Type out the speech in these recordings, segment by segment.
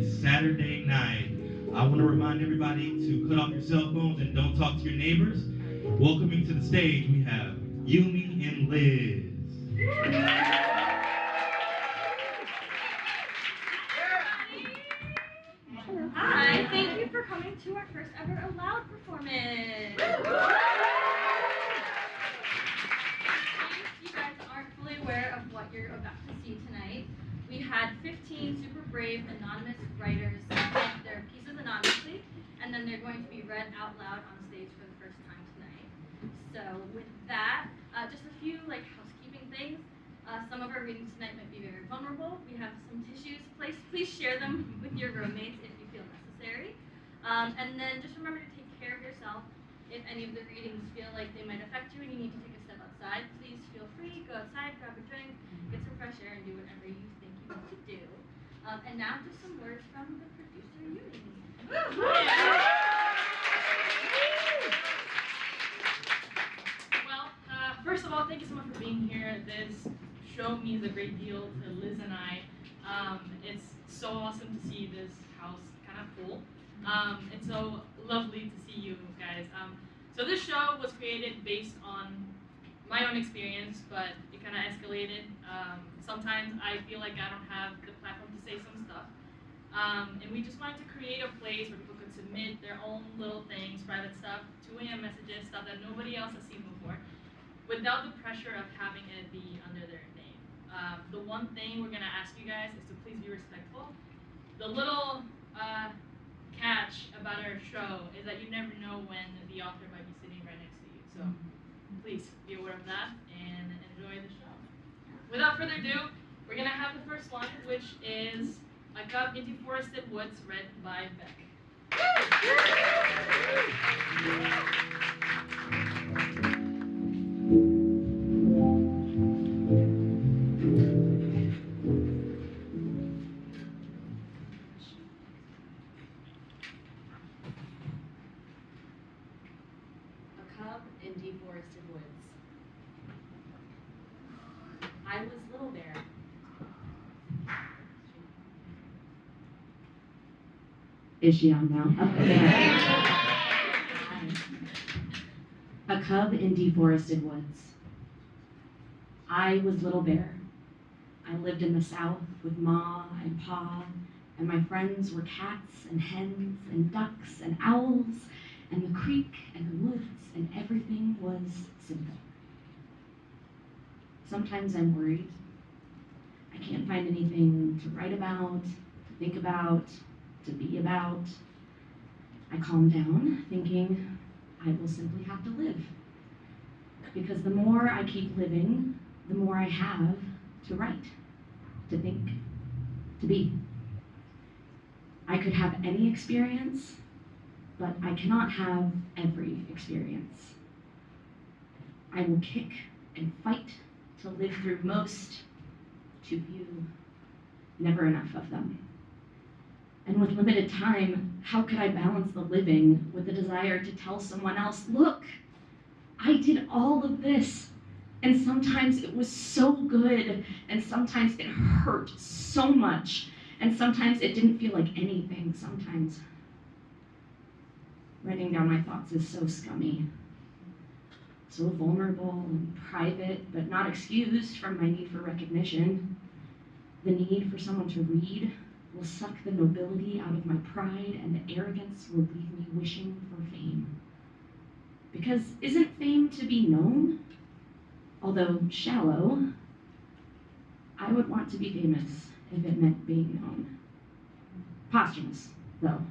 this Saturday night. I want to remind everybody to cut off your cell phones and don't talk to your neighbors. Welcoming to the stage, we have Yumi and Liz. Hi, thank you for coming to our first ever ALLOUD performance. In case you guys aren't fully aware of what you're about to see tonight, we had 15 super brave anonymous writers submit their pieces anonymously, and then they're going to be read out loud on stage for the first time tonight. So with that, just a few housekeeping things. Some of our readings tonight might be very vulnerable. We have some tissues placed. Please share them with your roommates if you feel necessary. And then just remember to take care of yourself. If any of the readings feel like they might affect you and you need to take a step outside, please feel free. Go outside, grab a drink, get some fresh air, and do whatever you think you need to do. And now just some words from the producer, Yumi. Well, first of all, thank you so much for being here. This show means a great deal to Liz and I. It's so awesome to see this house kind of full. It's so lovely to see you guys. So this show was created based on my own experience, but it kind of escalated. Sometimes I feel like I don't have the platform to say some stuff. And we just wanted to create a place where people could submit their own little things, private stuff, 2 a.m. messages, stuff that nobody else has seen before, without the pressure of having it be under their name. The one thing we're gonna ask you guys is to please be respectful. The little catch about our show is that you never know when the author might be sitting right next to you. So please be aware of that and enjoy the show. Without further ado, we're gonna have the first one, which is A Cub in Deforested Woods, read by Beck. In Deforested Woods. I was Little Bear. Is she on now? A cub in deforested woods. I was Little Bear. I lived in the South with Ma and Pa, and my friends were cats and hens and ducks and owls, and the creek and the woods, and everything was simple. Sometimes I'm worried. I can't find anything to write about, to think about, to be about. I calm down, thinking I will simply have to live. Because the more I keep living, the more I have to write, to think, to be. I could have any experience, but I cannot have every experience. I will kick and fight to live through most, too few, never enough of them. And with limited time, how could I balance the living with the desire to tell someone else, look, I did all of this, and sometimes it was so good, and sometimes it hurt so much, and sometimes it didn't feel like anything, sometimes. Writing down my thoughts is so scummy, so vulnerable and private, but not excused from my need for recognition. The need for someone to read will suck the nobility out of my pride, and the arrogance will leave me wishing for fame. Because isn't fame to be known? Although shallow, I would want to be famous if it meant being known. Posthumous, though.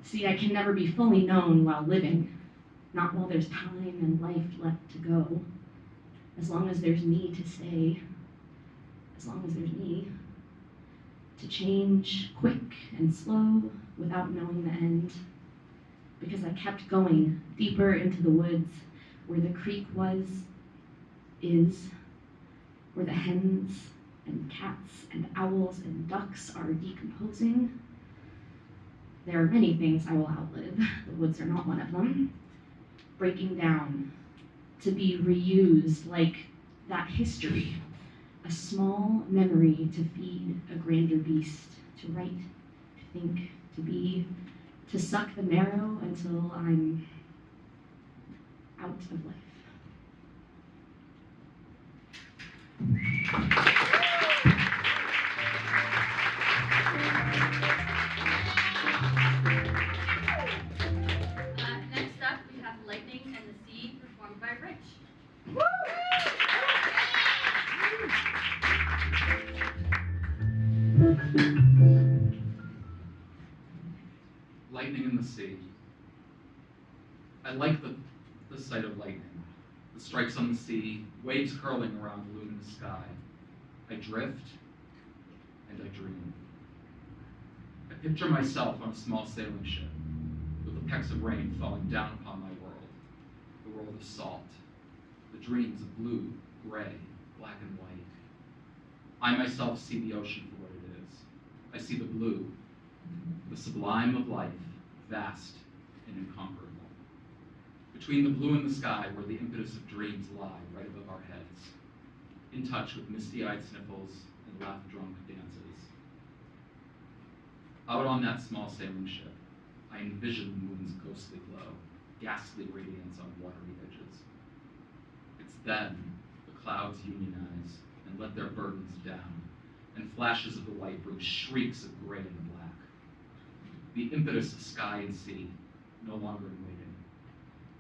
See, I can never be fully known while living, not while there's time and life left to go. As long as there's me to stay, as long as there's me, to change quick and slow without knowing the end. Because I kept going deeper into the woods where the creek is, where the hens and cats and owls and ducks are decomposing. There are many things I will outlive. The woods are not one of them. Breaking down, to be reused like that history, a small memory to feed a grander beast, to write think to suck the marrow until I'm out of life. Next up, we have Lightning and the Sea, performed by Rich. Lightning in the sea. I like the sight of lightning. The strikes on the sea, waves curling around the luminous sky. I drift and I dream. I picture myself on a small sailing ship, with the pecks of rain falling down upon my world, the world of salt, the dreams of blue, gray, black and white. I myself see the ocean for what it is. I see the blue, the sublime of life, vast and incomparable. Between the blue and the sky, where the impetus of dreams lie right above our heads, in touch with misty-eyed sniffles and laugh-drunk dances. Out on that small sailing ship, I envision the moon's ghostly glow, ghastly radiance on watery edges. It's then the clouds unionize and let their burdens down, and flashes of the white bring shrieks of gray and black. The impetus of sky and sea, no longer in waiting.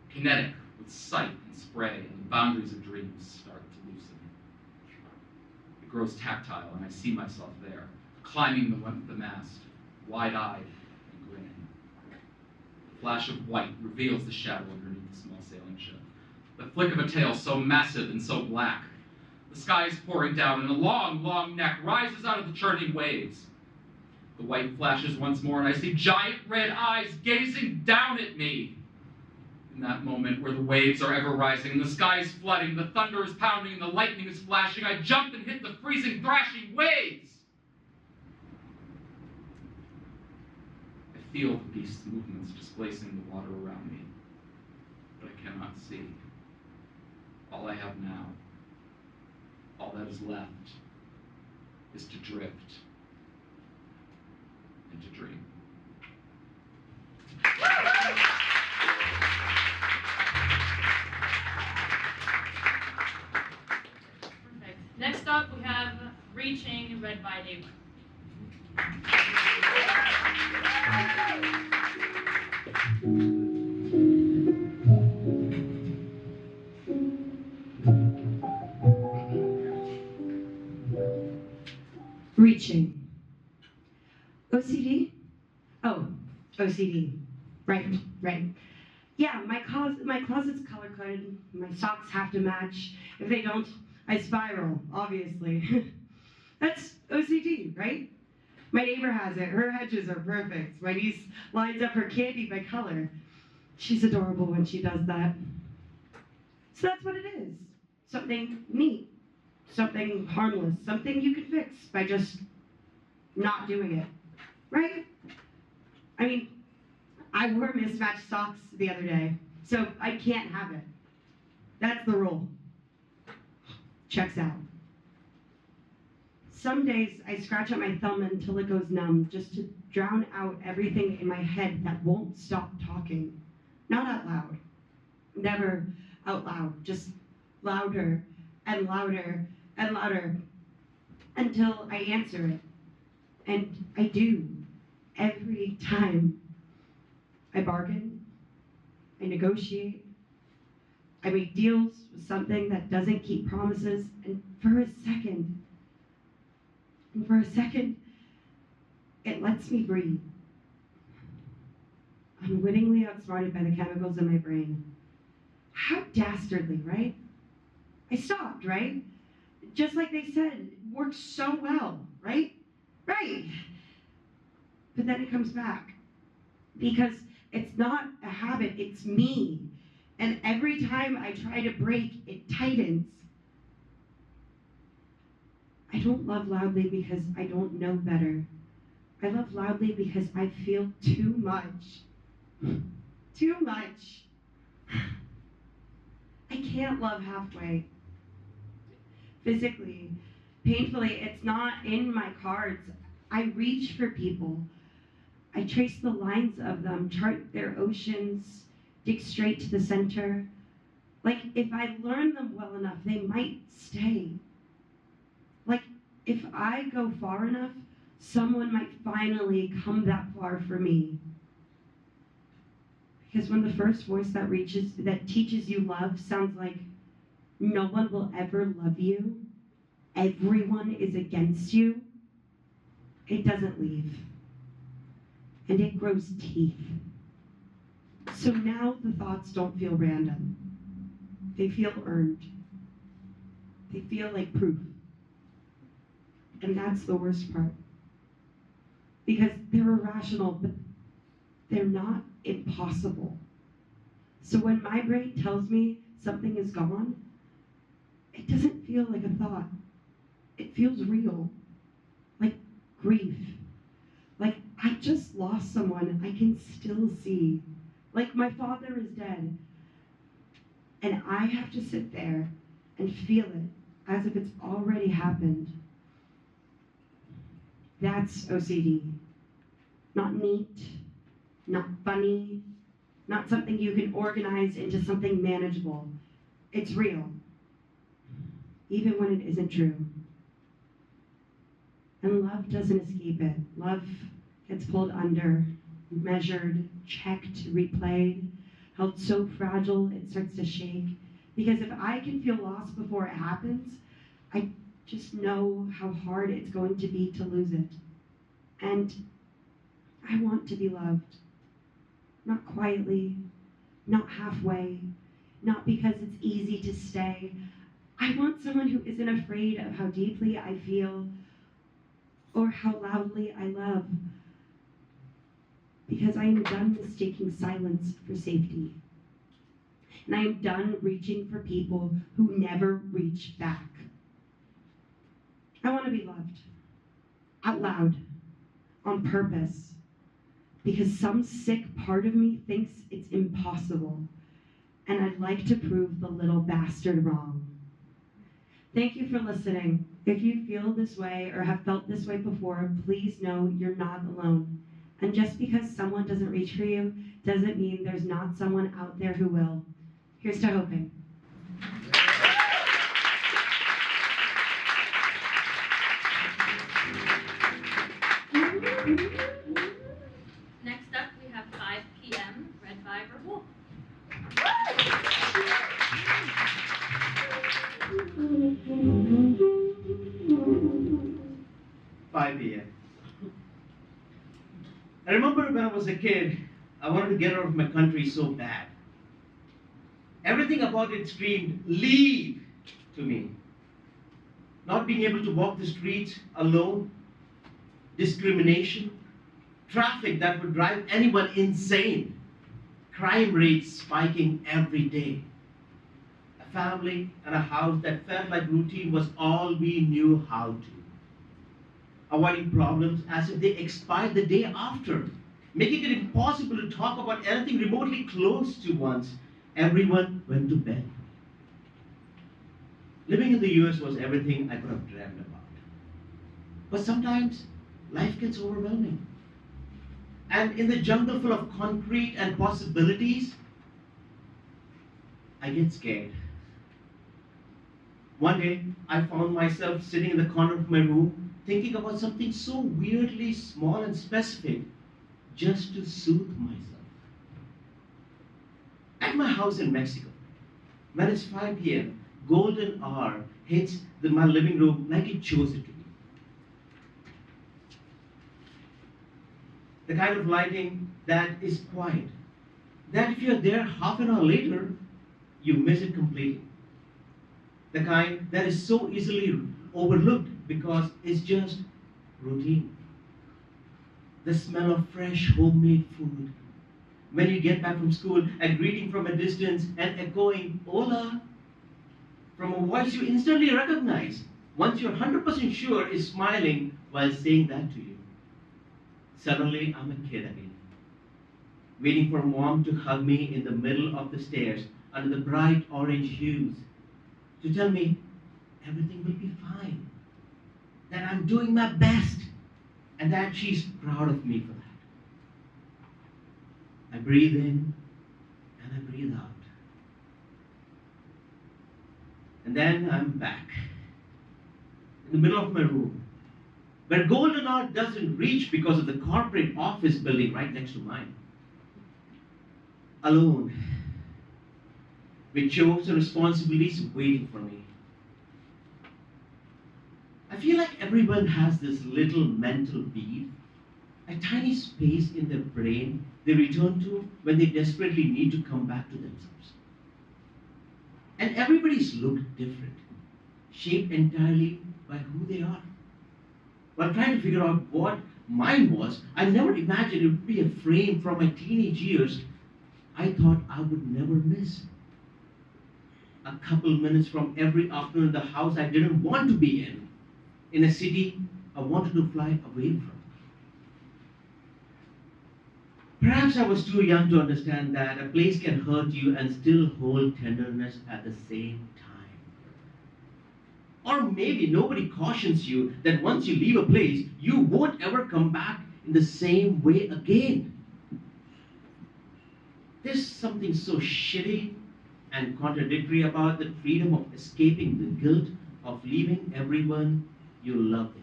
Kinetic with sight and spray, and the boundaries of dreams start to loosen. It grows tactile, and I see myself there, climbing the mast, wide-eyed and grinning. The flash of white reveals the shadow underneath the small sailing ship. The flick of a tail so massive and so black. The sky is pouring down, and a long, long neck rises out of the churning waves. The white flashes once more, and I see giant red eyes gazing down at me. In that moment where the waves are ever rising, and the sky is flooding, the thunder is pounding, and the lightning is flashing, I jump and hit the freezing, thrashing waves. I feel the beast's movements displacing the water around me, but I cannot see. All I have now, all that is left, is to drift and to dream. Perfect. Next up, we have Reaching, read by Ava. Reaching. OCD? Oh, OCD. Right. Yeah, my closet's color-coded. My socks have to match. If they don't, I spiral, obviously. That's OCD, right? My neighbor has it. Her hedges are perfect. My niece lines up her candy by color. She's adorable when she does that. So that's what it is. Something neat. Something harmless. Something you can fix by just not doing it. Right? I mean, I wore mismatched socks the other day, so I can't have it. That's the rule. Checks out. Some days I scratch at my thumb until it goes numb, just to drown out everything in my head that won't stop talking. Not out loud. Never out loud. Just louder and louder and louder until I answer it. And I do. Every time. I bargain. I negotiate. I make deals with something that doesn't keep promises, and for a second, it lets me breathe. Unwittingly outsmarted by the chemicals in my brain. How dastardly, right? I stopped, right? Just like they said, it works so well, right? Right. But then it comes back. Because it's not a habit, it's me. And every time I try to break, it tightens. I don't love loudly because I don't know better. I love loudly because I feel too much. Too much. I can't love halfway. Physically, painfully, it's not in my cards. I reach for people. I trace the lines of them, chart their oceans, dig straight to the center. Like, if I learn them well enough, they might stay. Like, if I go far enough, someone might finally come that far for me. Because when the first voice that teaches you love sounds like no one will ever love you, everyone is against you, it doesn't leave. And it grows teeth. So now the thoughts don't feel random. They feel earned. They feel like proof. And that's the worst part. Because they're irrational, but they're not impossible. So when my brain tells me something is gone, it doesn't feel like a thought. It feels real. Like grief. Like I just lost someone I can still see. Like my father is dead. And I have to sit there and feel it as if it's already happened. That's OCD. Not neat, not funny, not something you can organize into something manageable. It's real, even when it isn't true. And love doesn't escape it. Love gets pulled under, measured, checked, replayed, held so fragile it starts to shake. Because if I can feel lost before it happens, I just know how hard it's going to be to lose it. And I want to be loved. Not quietly, not halfway, not because it's easy to stay. I want someone who isn't afraid of how deeply I feel or how loudly I love. Because I am done mistaking silence for safety. And I am done reaching for people who never reach back. I want to be loved. Out loud. On purpose. Because some sick part of me thinks it's impossible. And I'd like to prove the little bastard wrong. Thank you for listening. If you feel this way or have felt this way before, please know you're not alone. And just because someone doesn't reach for you doesn't mean there's not someone out there who will. Here's to hoping. Next up, we have 5 p.m. Red Viber Wolf. 5 p.m. I remember when I was a kid, I wanted to get out of my country so bad. Everything about it screamed, leave, to me. Not being able to walk the streets alone, discrimination, traffic that would drive anyone insane, crime rates spiking every day. A family and a house that felt like routine was all we knew how to. Avoiding problems as if they expired the day after, making it impossible to talk about anything remotely close to once everyone went to bed. Living in the US was everything I could have dreamed about. But sometimes life gets overwhelming. And in the jungle full of concrete and possibilities, I get scared. One day, I found myself sitting in the corner of my room thinking about something so weirdly small and specific just to soothe myself. At my house in Mexico, when it's 5 p.m., golden hour hits my living room like it chose it to be. The kind of lighting that is quiet, that if you're there half an hour later, you miss it completely. The kind that is so easily overlooked because it's just routine. The smell of fresh homemade food. When you get back from school, a greeting from a distance and echoing hola from a voice you instantly recognize once you're 100% sure is smiling while saying that to you. Suddenly, I'm a kid again, waiting for mom to hug me in the middle of the stairs under the bright orange hues, to tell me everything will be fine, that I'm doing my best, and that she's proud of me for that. breathe in and I breathe out. And then I'm back in the middle of my room, where golden hour doesn't reach because of the corporate office building right next to mine. Alone, with chores and responsibilities waiting for me. I feel like everyone has this little mental bead, a tiny space in their brain they return to when they desperately need to come back to themselves. And everybody's looked different, shaped entirely by who they are. While trying to figure out what mine was, I never imagined it would be a frame from my teenage years I thought I would never miss. A couple minutes from every afternoon in the house I didn't want to be in a city I wanted to fly away from. Perhaps I was too young to understand that a place can hurt you and still hold tenderness at the same time. Or maybe nobody cautions you that once you leave a place, you won't ever come back in the same way again. There's something so shitty and contradictory about the freedom of escaping the guilt of leaving everyone you love there.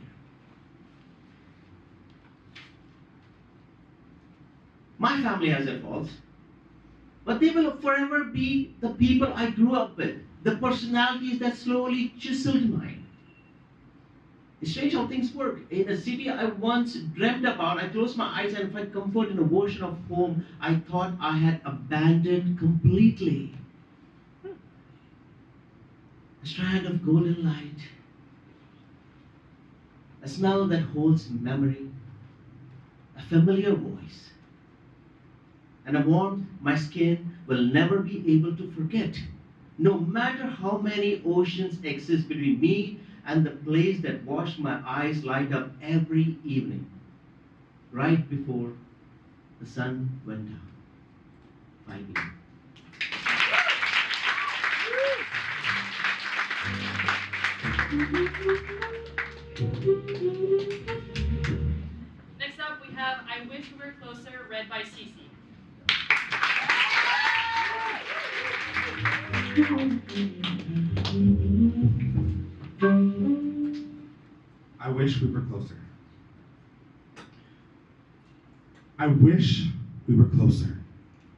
My family has their faults, but they will forever be the people I grew up with, the personalities that slowly chiseled mine. It's strange how things work. In a city I once dreamt about, I closed my eyes and find comfort in a version of home I thought I had abandoned completely. A strand of golden light, a smell that holds memory, a familiar voice, and a warmth my skin will never be able to forget, no matter how many oceans exist between me and the place that watched my eyes light up every evening, right before the sun went down. 5 p.m. Next up, we have I Wish We Were Closer, read by Cece. I wish we were closer. I wish we were closer,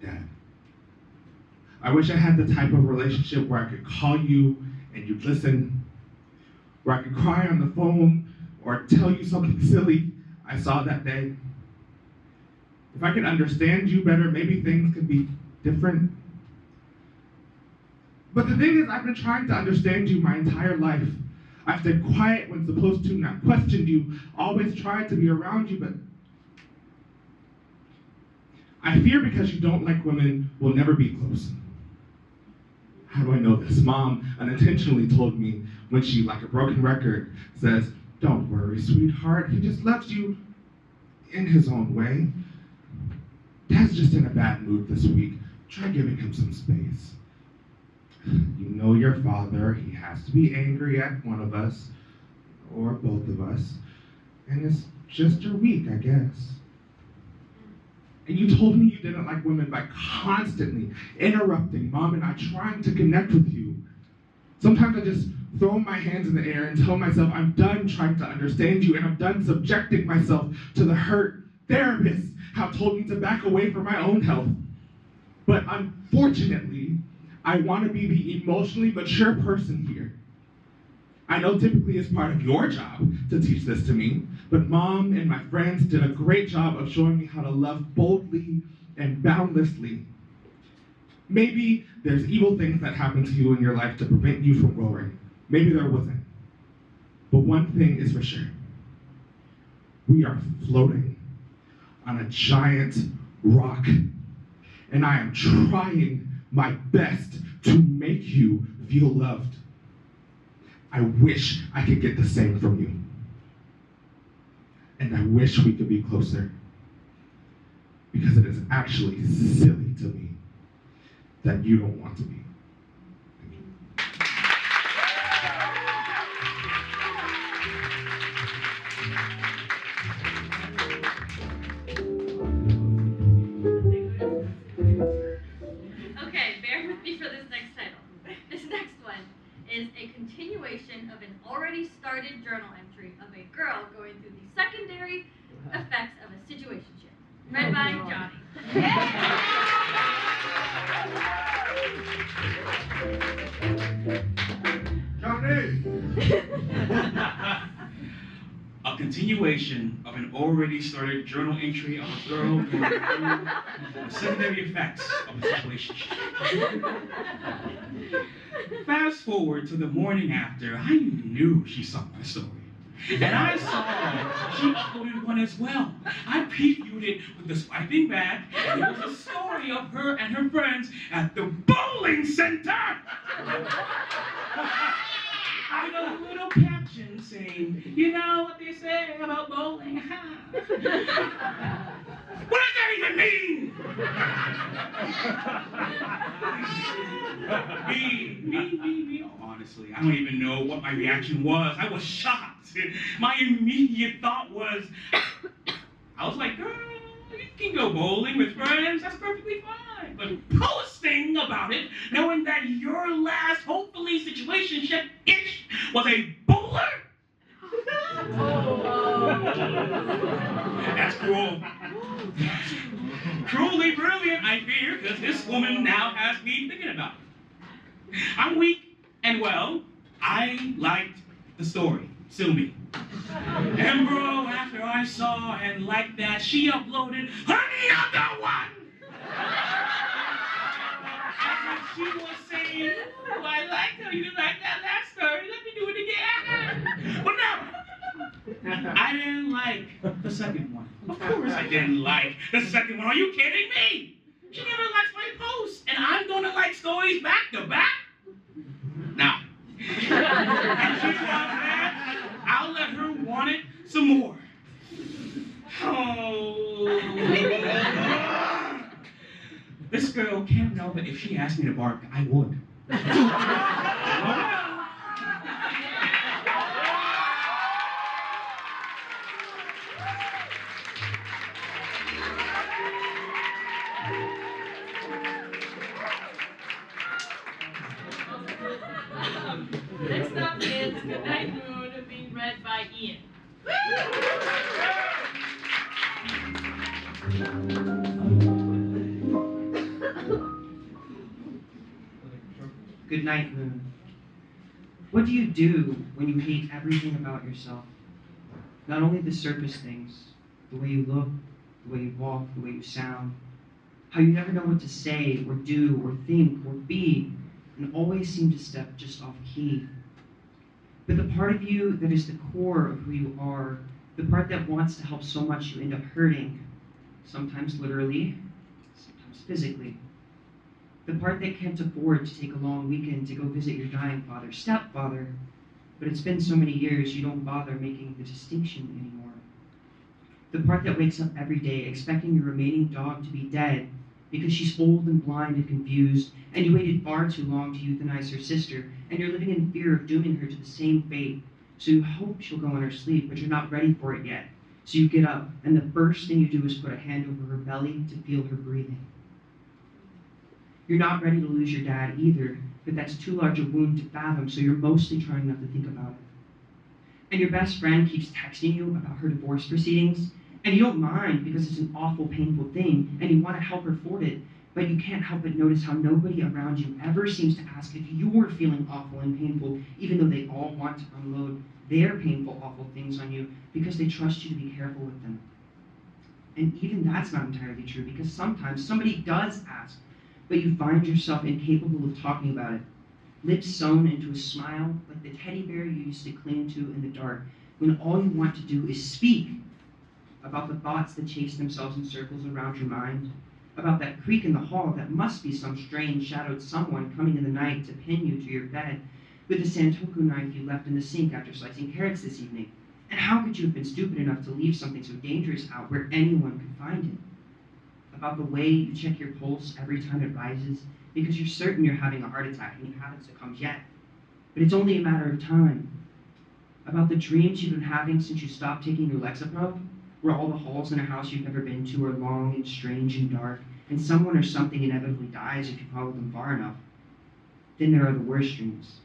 Dad. I wish I had the type of relationship where I could call you and you'd listen, where I could cry on the phone or tell you something silly I saw that day. If I could understand you better, maybe things could be different. But the thing is, I've been trying to understand you my entire life. I've stayed quiet when supposed to, not questioned you, always tried to be around you, but I fear because you don't like women, we'll never be close. How do I know this? Mom unintentionally told me when she, like a broken record, says, "Don't worry, sweetheart, he just loves you in his own way. Dad's just in a bad mood this week. Try giving him some space. You know your father, he has to be angry at one of us, or both of us, and it's just a week, I guess." And you told me you didn't like women by constantly interrupting Mom and I trying to connect with you. Sometimes I just throw my hands in the air and tell myself I'm done trying to understand you and I'm done subjecting myself to the hurt therapists have told me to back away for my own health. But unfortunately, I want to be the emotionally mature person here. I know typically it's part of your job to teach this to me, but Mom and my friends did a great job of showing me how to love boldly and boundlessly. Maybe there's evil things that happen to you in your life to prevent you from growing. Maybe there wasn't. But one thing is for sure. We are floating on a giant rock, and I am trying my best to make you feel loved. I wish I could get the same from you. And I wish we could be closer. Because it is actually silly to me that you don't want to be. illustrated journal entry of a girl going through the secondary effects of a situationship. Read by Johnny. Johnny! A continuation of an already started journal entry of a girl going through the secondary effects of a situationship. Fast forward to the morning after, I knew she saw my story. And I saw she uploaded one as well. I previewed it with the swiping back, and it was a story of her and her friends at the bowling center. With a little caption saying, "You know what they say about bowling, huh?" What does that even mean? Me. Oh, honestly, I don't even know what my reaction was. I was shocked. My immediate thought was, I was like, girl, you can go bowling with friends. That's perfectly fine. But posting about it, knowing that your last, hopefully, situationship-ish was a bowler? That's cruel. Cruelly brilliant, I fear, because this woman now has me thinking about it. I'm weak, and well, I liked the story. Sue me. And bro, after I saw and liked that, she uploaded another one! As if she was saying, "Ooh, I liked how you liked that last story, let me do it again." But no! I didn't like the second one. Of course I didn't like the second one. Are you kidding me? She never likes my posts, and I'm gonna like stories back to back? Nah. And she wants that. I'll let her want it some more. Oh. This girl can't know that if she asked me to bark, I would. Next up is Goodnight Moon, being read by Ian. Goodnight Moon. What do you do when you hate everything about yourself? Not only the surface things, the way you look, the way you walk, the way you sound, how you never know what to say or do or think or be, and always seem to step just off key. But the part of you that is the core of who you are, the part that wants to help so much you end up hurting, sometimes literally, sometimes physically. The part that can't afford to take a long weekend to go visit your dying father, stepfather, but it's been so many years you don't bother making the distinction anymore. The part that wakes up every day expecting your remaining dog to be dead because she's old and blind and confused, and you waited far too long to euthanize her sister, and you're living in fear of dooming her to the same fate. So you hope she'll go in her sleep, but you're not ready for it yet. So you get up, and the first thing you do is put a hand over her belly to feel her breathing. You're not ready to lose your dad either, but that's too large a wound to fathom, so you're mostly trying not to think about it. And your best friend keeps texting you about her divorce proceedings, and you don't mind because it's an awful, painful thing, and you want to help her forward it, but you can't help but notice how nobody around you ever seems to ask if you're feeling awful and painful, even though they all want to unload their painful, awful things on you because they trust you to be careful with them. And even that's not entirely true, because sometimes somebody does ask, but you find yourself incapable of talking about it. Lips sewn into a smile, like the teddy bear you used to cling to in the dark, when all you want to do is speak about the thoughts that chase themselves in circles around your mind, about that creak in the hall that must be some strange shadowed someone coming in the night to pin you to your bed with the santoku knife you left in the sink after slicing carrots this evening. And how could you have been stupid enough to leave something so dangerous out where anyone could find it? About the way you check your pulse every time it rises because you're certain you're having a heart attack and you haven't succumbed yet, but it's only a matter of time. About the dreams you've been having since you stopped taking your Lexapro, where all the halls in a house you've never been to are long and strange and dark, and someone or something inevitably dies if you follow them far enough. Then there are the worst dreams,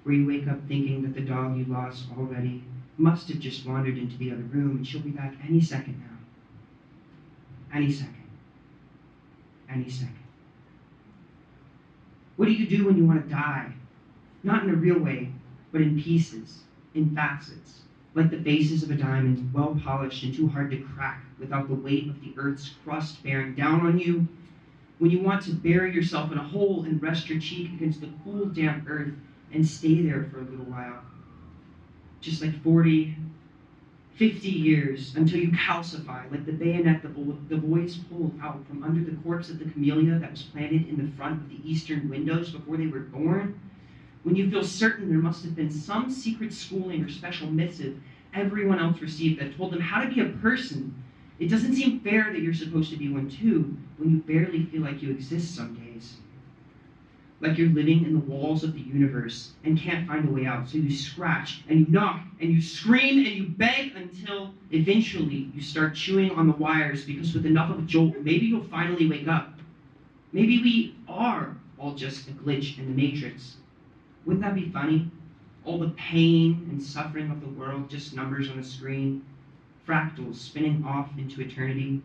where you wake up thinking that the dog you lost already must have just wandered into the other room and she'll be back any second now. Any second. Any second. What do you do when you want to die? Not in a real way, but in pieces, in facets, like the faces of a diamond, well polished and too hard to crack without the weight of the earth's crust bearing down on you. When you want to bury yourself in a hole and rest your cheek against the cool, damp earth and stay there for a little while. Just like 40, 50 years until you calcify like the bayonet the boys pulled out from under the corpse of the camellia that was planted in the front of the eastern windows before they were born. When you feel certain there must have been some secret schooling or special missive everyone else received that told them how to be a person. It doesn't seem fair that you're supposed to be one too when you barely feel like you exist some days. Like you're living in the walls of the universe and can't find a way out, so you scratch and you knock and you scream and you beg until eventually you start chewing on the wires because with enough of a jolt, maybe you'll finally wake up. Maybe we are all just a glitch in the matrix. Wouldn't that be funny? All the pain and suffering of the world, just numbers on a screen, fractals spinning off into eternity,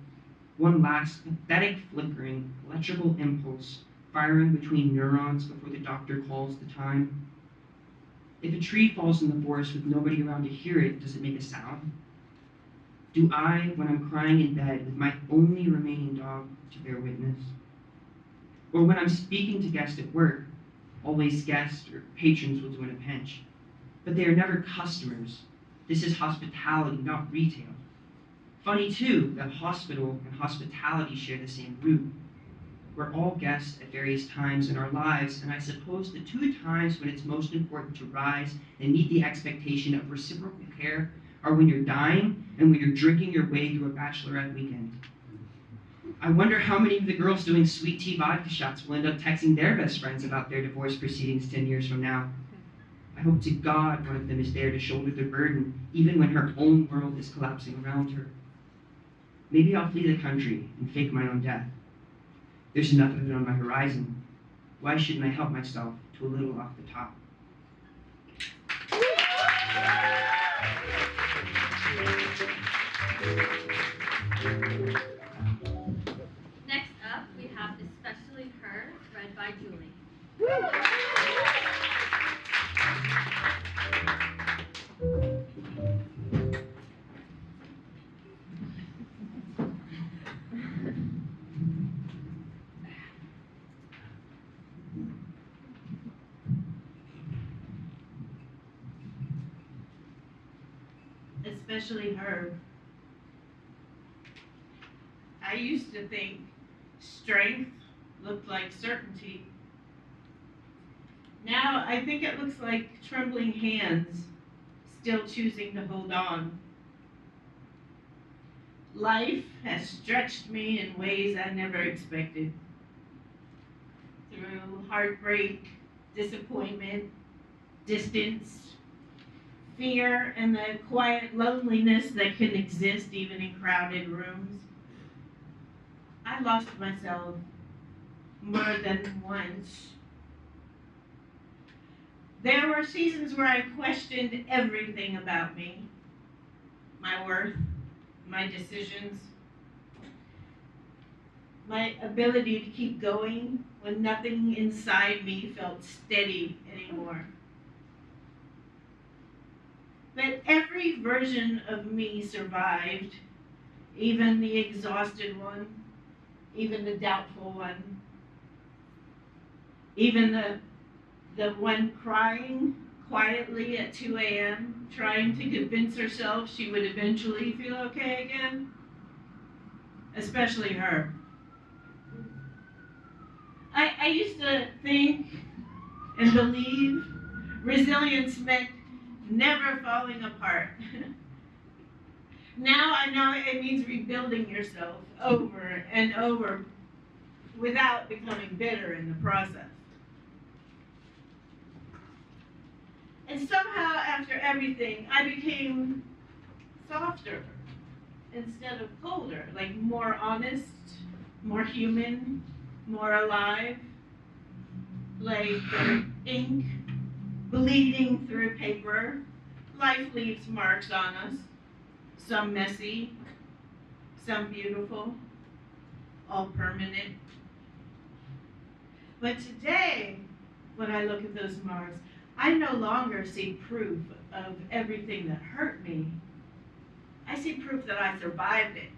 one last pathetic flickering electrical impulse firing between neurons before the doctor calls the time. If a tree falls in the forest with nobody around to hear it, does it make a sound? Do I, when I'm crying in bed with my only remaining dog to bear witness? Or when I'm speaking to guests at work, always guests or patrons will do in a pinch, but they are never customers. This is hospitality, not retail. Funny too that hospital and hospitality share the same root. We're all guests at various times in our lives, and I suppose the two times when it's most important to rise and meet the expectation of reciprocal care are when you're dying and when you're drinking your way through a bachelorette weekend. I wonder how many of the girls doing sweet tea vodka shots will end up texting their best friends about their divorce proceedings 10 years from now. I hope to God one of them is there to shoulder the burden, even when her own world is collapsing around her. Maybe I'll flee the country and fake my own death. There's enough of it on my horizon. Why shouldn't I help myself to a little off the top? Next up, we have Especially Her, read by Julie. Especially her. I used to think strength looked like certainty. Now I think it looks like trembling hands still choosing to hold on. Life has stretched me in ways I never expected. Through heartbreak, disappointment, distance, fear, and the quiet loneliness that can exist even in crowded rooms. I lost myself more than once. There were seasons where I questioned everything about me, my worth, my decisions, my ability to keep going when nothing inside me felt steady anymore. But every version of me survived, even the exhausted one, even the doubtful one, even the one crying quietly at 2 a.m., trying to convince herself she would eventually feel okay again. Especially her. I used to think and believe resilience meant never falling apart. Now I know it means rebuilding yourself over and over without becoming bitter in the process. And somehow after everything, I became softer instead of colder, like more honest, more human, more alive, like ink bleeding through paper. Life leaves marks on us, some messy, some beautiful, all permanent. But today, when I look at those marks, I no longer see proof of everything that hurt me. I see proof that I survived it.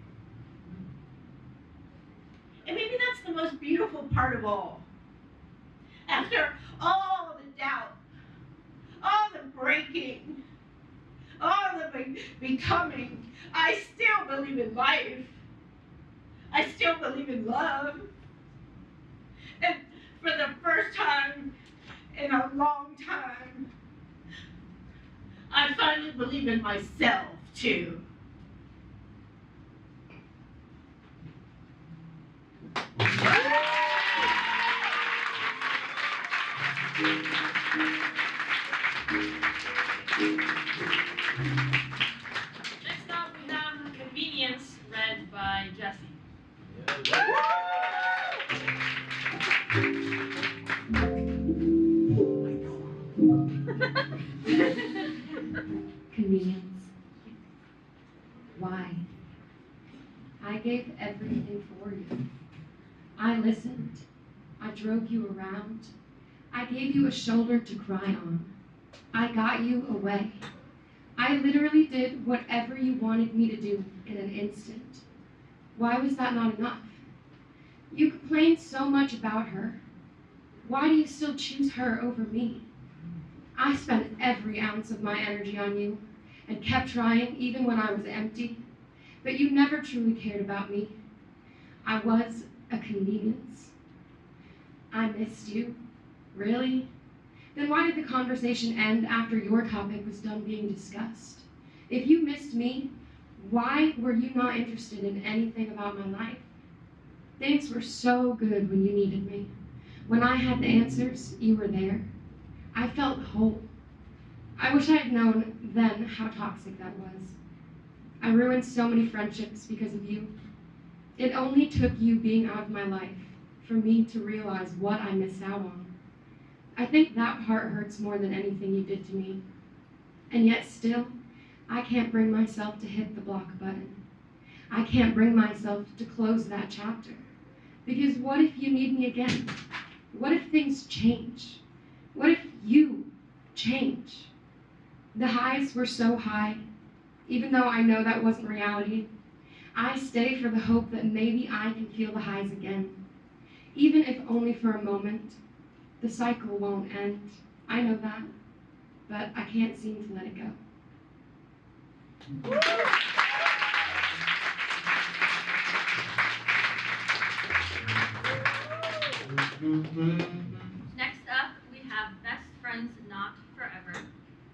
And maybe that's the most beautiful part of all. After all the doubt, all the breaking, all the becoming, I still believe in life. I still believe in love. And for the first time in a long time, I finally believe in myself too. Next up, we have Convenience, read by Jesse. Convenience. Why? I gave everything for you. I listened. I drove you around. I gave you a shoulder to cry on. I got you away. I literally did whatever you wanted me to do in an instant. Why was that not enough? You complained so much about her. Why do you still choose her over me? I spent every ounce of my energy on you and kept trying even when I was empty, but you never truly cared about me. I was a convenience. I missed you. Really? Then why did the conversation end after your topic was done being discussed? If you missed me, why were you not interested in anything about my life? Things were so good when you needed me. When I had the answers, you were there. I felt whole. I wish I had known then how toxic that was. I ruined so many friendships because of you. It only took you being out of my life for me to realize what I missed out on. I think that part hurts more than anything you did to me. And yet still, I can't bring myself to hit the block button. I can't bring myself to close that chapter. Because what if you need me again? What if things change? What if you change? The highs were so high, even though I know that wasn't reality. I stay for the hope that maybe I can feel the highs again. Even if only for a moment. The cycle won't end. I know that, but I can't seem to let it go. Next up, we have Best Friends Not Forever,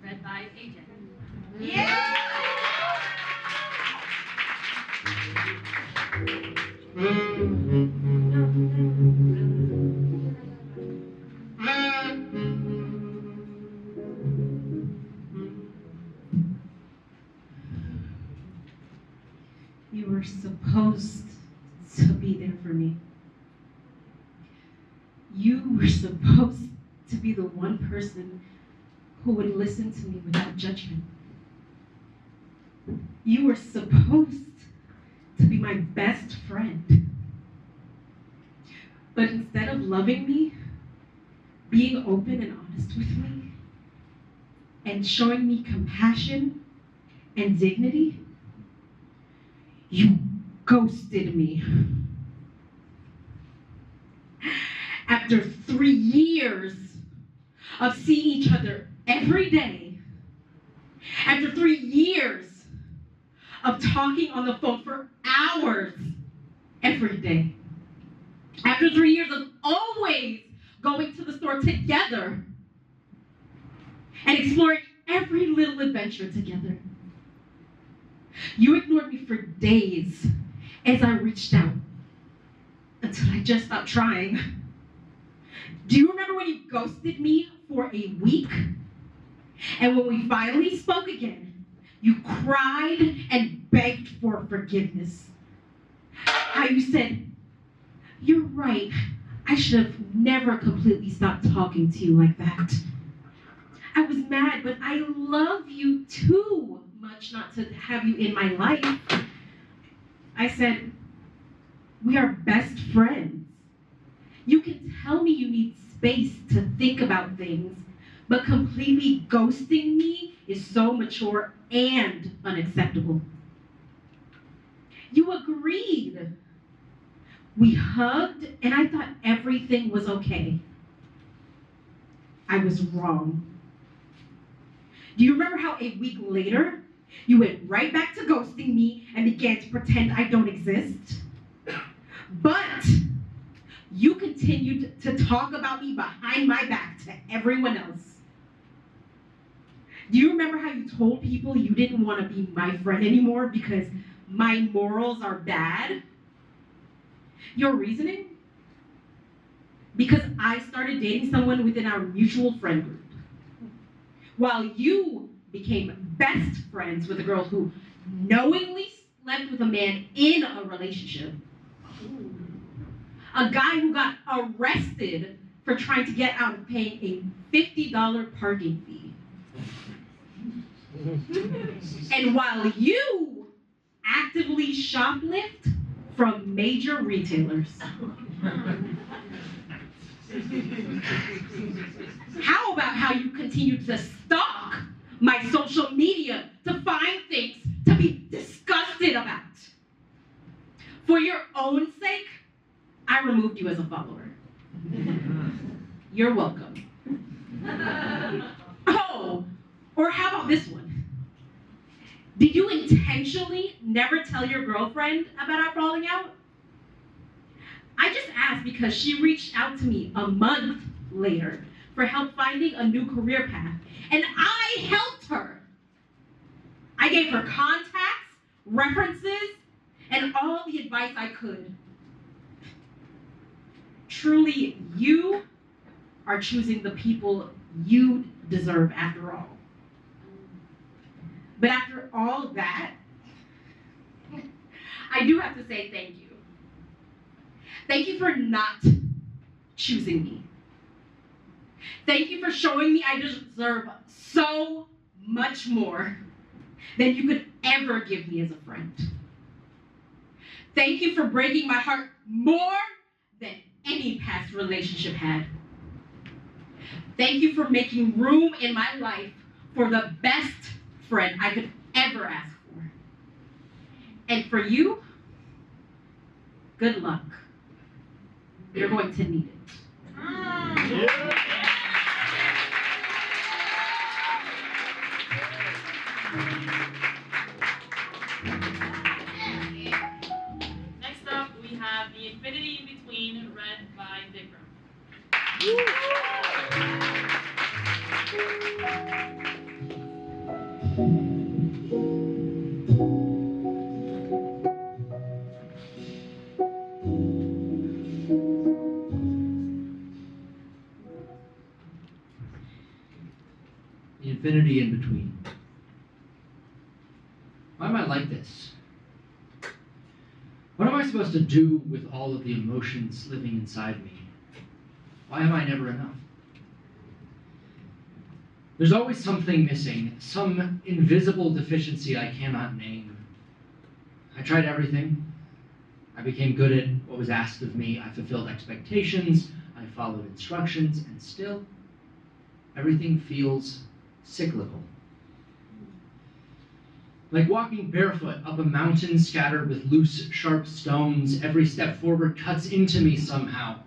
read by AJ. Yeah! You were supposed to be there for me. You were supposed to be the one person who would listen to me without judgment. You were supposed to be my best friend. But instead of loving me, being open and honest with me, and showing me compassion and dignity, you ghosted me. After 3 years of seeing each other every day, after 3 years of talking on the phone for hours every day, after 3 years of always going to the store together and exploring every little adventure together, you ignored me for days as I reached out until I just stopped trying. Do you remember when you ghosted me for a week? And when we finally spoke again, you cried and begged for forgiveness. How you said, "You're right, I should have never completely stopped talking to you like that. I was mad, but I love you too much not to have you in my life. I said, we are best friends. You can tell me you need space to think about things, but completely ghosting me is so mature and unacceptable. You agreed. We hugged, and I thought everything was okay. I was wrong. Do you remember how a week later, you went right back to ghosting me and began to pretend I don't exist? But you continued to talk about me behind my back to everyone else. Do you remember how you told people you didn't want to be my friend anymore because my morals are bad? Your reasoning? Because I started dating someone within our mutual friend group, while you became best friends with a girl who knowingly slept with a man in a relationship. A guy who got arrested for trying to get out of paying a $50 parking fee. And while you actively shoplift from major retailers. How about how you continue to stalk my social media to find things to be disgusted about? For your own sake, I removed you as a follower. You're welcome. Oh, or how about this one? Did you intentionally never tell your girlfriend about our falling out? I just asked because she reached out to me a month later for help finding a new career path, and I helped her. I gave her contacts, references, and all the advice I could. Truly, you are choosing the people you deserve after all. But after all that, I do have to say thank you. Thank you for not choosing me. Thank you for showing me I deserve so much more than you could ever give me as a friend. Thank you for breaking my heart more than any past relationship had. Thank you for making room in my life for the best friend I could ever ask for. And for you, good luck. You're going to need it. Next up, we have The Infinity in Between, read by Vikram. The infinity in between. Why am I like this? What am I supposed to do with all of the emotions living inside me? Why am I never enough? There's always something missing, some invisible deficiency I cannot name. I tried everything. I became good at what was asked of me. I fulfilled expectations. I followed instructions, and still, everything feels cyclical. Like walking barefoot up a mountain scattered with loose, sharp stones, every step forward cuts into me somehow.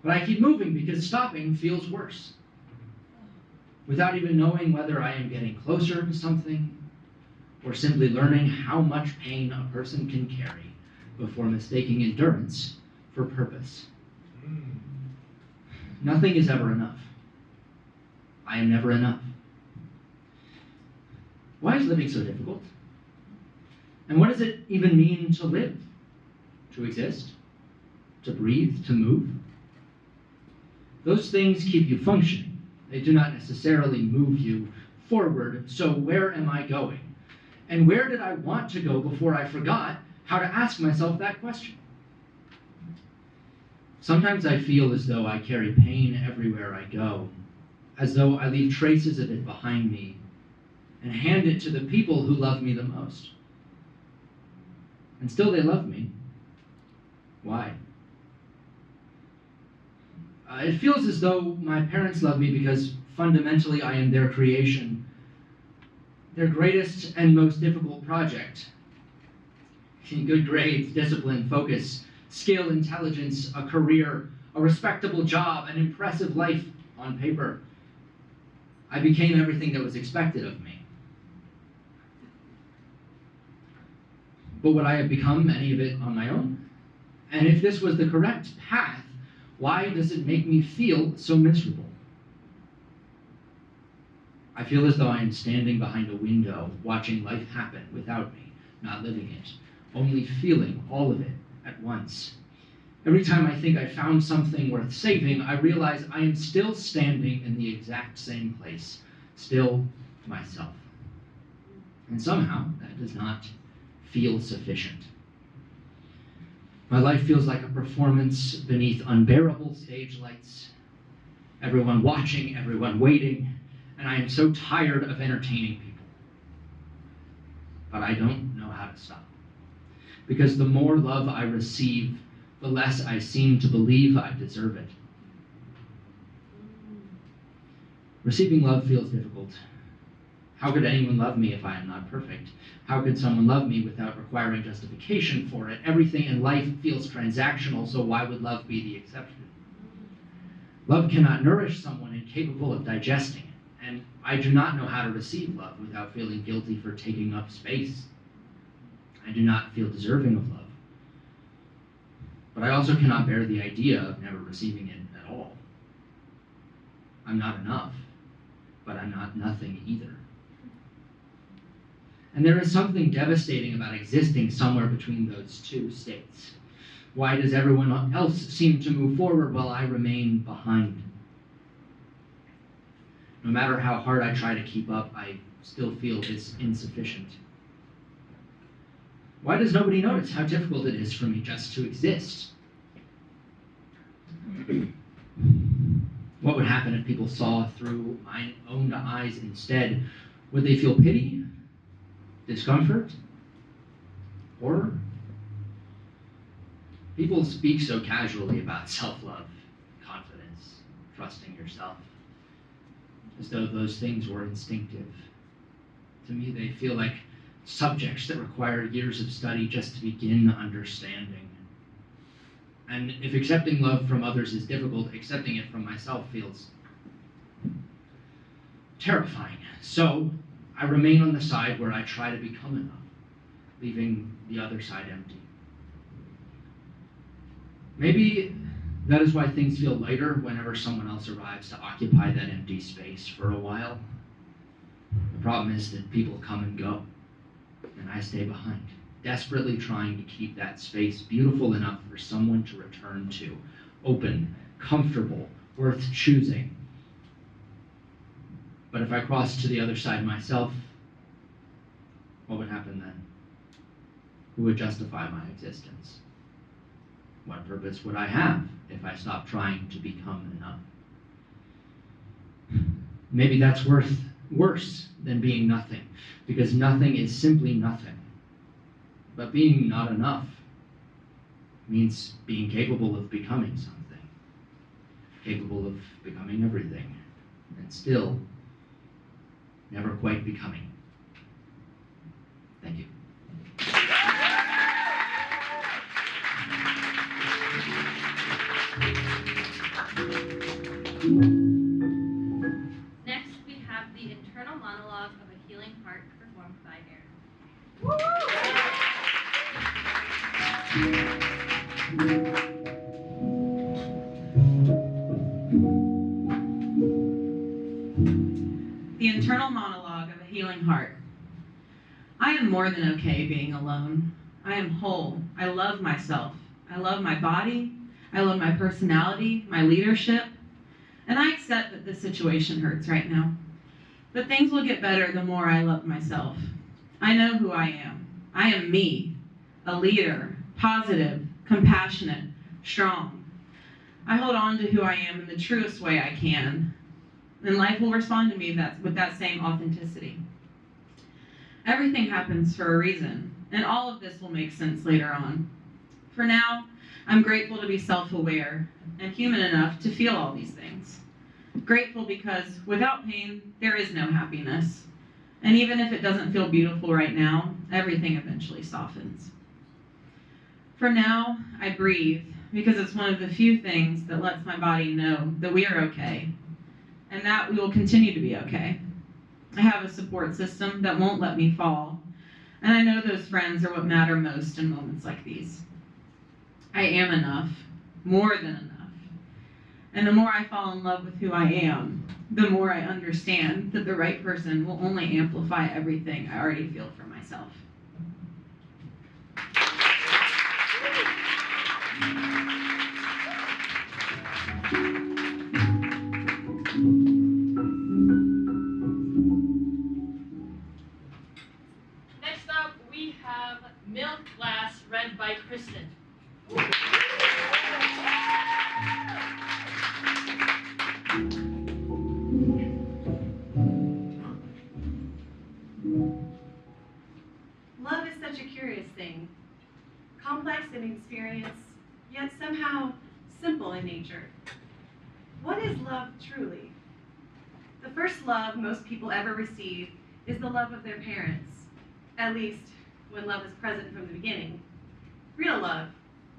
But I keep moving because stopping feels worse. Without even knowing whether I am getting closer to something or simply learning how much pain a person can carry before mistaking endurance for purpose. Nothing is ever enough. I am never enough. Why is living so difficult? And what does it even mean to live? To exist? To breathe? To move? Those things keep you functioning. They do not necessarily move you forward. So where am I going? And where did I want to go before I forgot how to ask myself that question? Sometimes I feel as though I carry pain everywhere I go. as though I leave traces of it behind me and hand it to the people who love me the most. And still they love me. Why? It feels as though my parents love me because fundamentally I am their creation, their greatest and most difficult project. Good grades, discipline, focus, skill, intelligence, a career, a respectable job, an impressive life on paper. I became everything that was expected of me. But would I have become any of it on my own? And if this was the correct path, why does it make me feel so miserable? I feel as though I am standing behind a window, watching life happen without me, not living it, only feeling all of it at once. Every time I think I found something worth saving, I realize I am still standing in the exact same place, still myself. And somehow, that does not feel sufficient. My life feels like a performance beneath unbearable stage lights. Everyone watching, everyone waiting, and I am so tired of entertaining people. But I don't know how to stop. Because the more love I receive, the less I seem to believe I deserve it. Receiving love feels difficult. How could anyone love me if I am not perfect? How could someone love me without requiring justification for it? Everything in life feels transactional, so why would love be the exception? Love cannot nourish someone incapable of digesting it, and I do not know how to receive love without feeling guilty for taking up space. I do not feel deserving of love. But I also cannot bear the idea of never receiving it at all. I'm not enough, but I'm not nothing either. And there is something devastating about existing somewhere between those two states. Why does everyone else seem to move forward while I remain behind? No matter how hard I try to keep up, I still feel this insufficient. Why does nobody notice how difficult it is for me just to exist? What would happen if people saw through my own eyes instead? Would they feel pity? Discomfort? Horror? People speak so casually about self-love, confidence, trusting yourself, as though those things were instinctive. To me, they feel like subjects that require years of study just to begin understanding. And if accepting love from others is difficult, accepting it from myself feels terrifying. So I remain on the side where I try to become enough, leaving the other side empty. Maybe that is why things feel lighter whenever someone else arrives to occupy that empty space for a while. The problem is that people come and go, and I stay behind, desperately trying to keep that space beautiful enough for someone to return to, open, comfortable, worth choosing. But if I crossed to the other side myself, what would happen then? Who would justify my existence? What purpose would I have if I stopped trying to become enough? Maybe that's worse than being nothing, because nothing is simply nothing. But being not enough means being capable of becoming something, capable of becoming everything, and still never quite becoming. Thank you. Next, we have the internal monologue of a healing heart performed by Aaron. The internal monologue of a healing heart. I am more than okay being alone. I am whole. I love myself. I love my body. I love my personality, my leadership. And I accept that this situation hurts right now. But things will get better the more I love myself. I know who I am. I am me, a leader, positive, compassionate, strong. I hold on to who I am in the truest way I can. and life will respond to me with that same authenticity. Everything happens for a reason, and all of this will make sense later on. For now, I'm grateful to be self-aware and human enough to feel all these things. Grateful because without pain, there is no happiness. And even if it doesn't feel beautiful right now, everything eventually softens. For now, I breathe because it's one of the few things that lets my body know that we are okay and that we will continue to be okay. I have a support system that won't let me fall, and I know those friends are what matter most in moments like these. I am enough, more than enough. And the more I fall in love with who I am, the more I understand that the right person will only amplify everything I already feel for myself. Next up, we have Milk Glass, read by Kristen. Love is such a curious thing, complex in experience, yet somehow simple in nature. What is love truly? The first love most people ever receive is the love of their parents, at least when love is present from the beginning. Real love,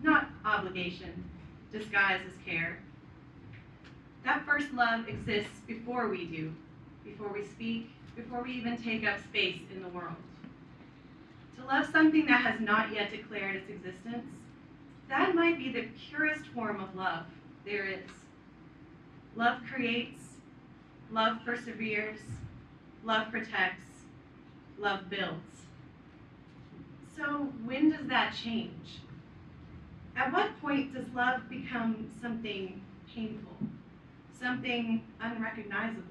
not obligation, disguised as care. That first love exists before we do, before we speak, before we even take up space in the world. To love something that has not yet declared its existence, that might be the purest form of love there is. Love creates, love perseveres, love protects, love builds. So when does that change? At what point does love become something painful, something unrecognizable?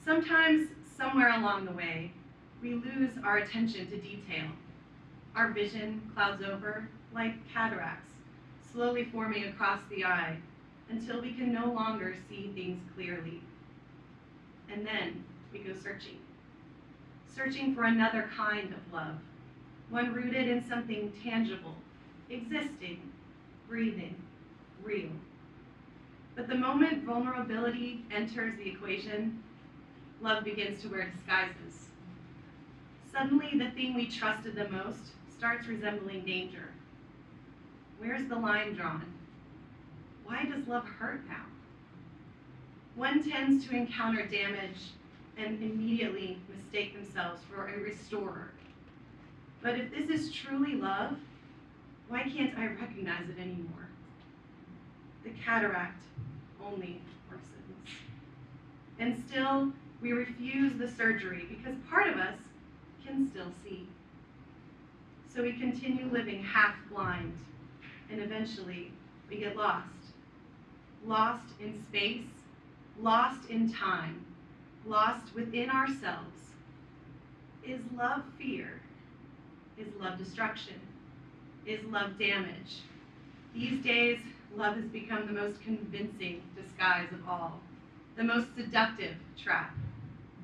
Sometimes, somewhere along the way, we lose our attention to detail. Our vision clouds over like cataracts, slowly forming across the eye until we can no longer see things clearly. And then we go searching for another kind of love, one rooted in something tangible, existing, breathing, real. But the moment vulnerability enters the equation, love begins to wear disguises. Suddenly, the thing we trusted the most starts resembling danger. Where's the line drawn? Why does love hurt now? One tends to encounter damage and immediately mistake themselves for a restorer. But if this is truly love, why can't I recognize it anymore? The cataract only worsens. And still, we refuse the surgery because part of us can still see. So we continue living half blind, and eventually we get lost. Lost in space, lost in time, lost within ourselves. Is love fear? Is love destruction? Is love damage? These days, love has become the most convincing disguise of all, the most seductive trap,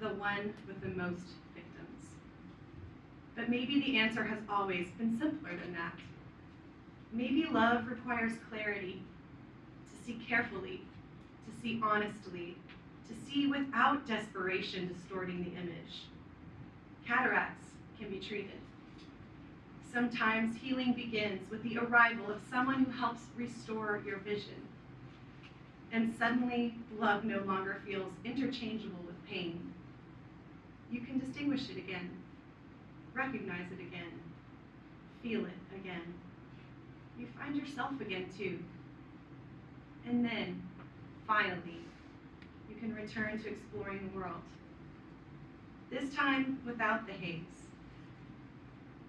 the one with the most victims. But maybe the answer has always been simpler than that. Maybe love requires clarity, to see carefully, to see honestly, to see without desperation distorting the image. Cataracts can be treated. Sometimes healing begins with the arrival of someone who helps restore your vision. And suddenly, love no longer feels interchangeable with pain. You can distinguish it again, recognize it again, feel it again. You find yourself again too. And then, finally, you can return to exploring the world. This time without the haze.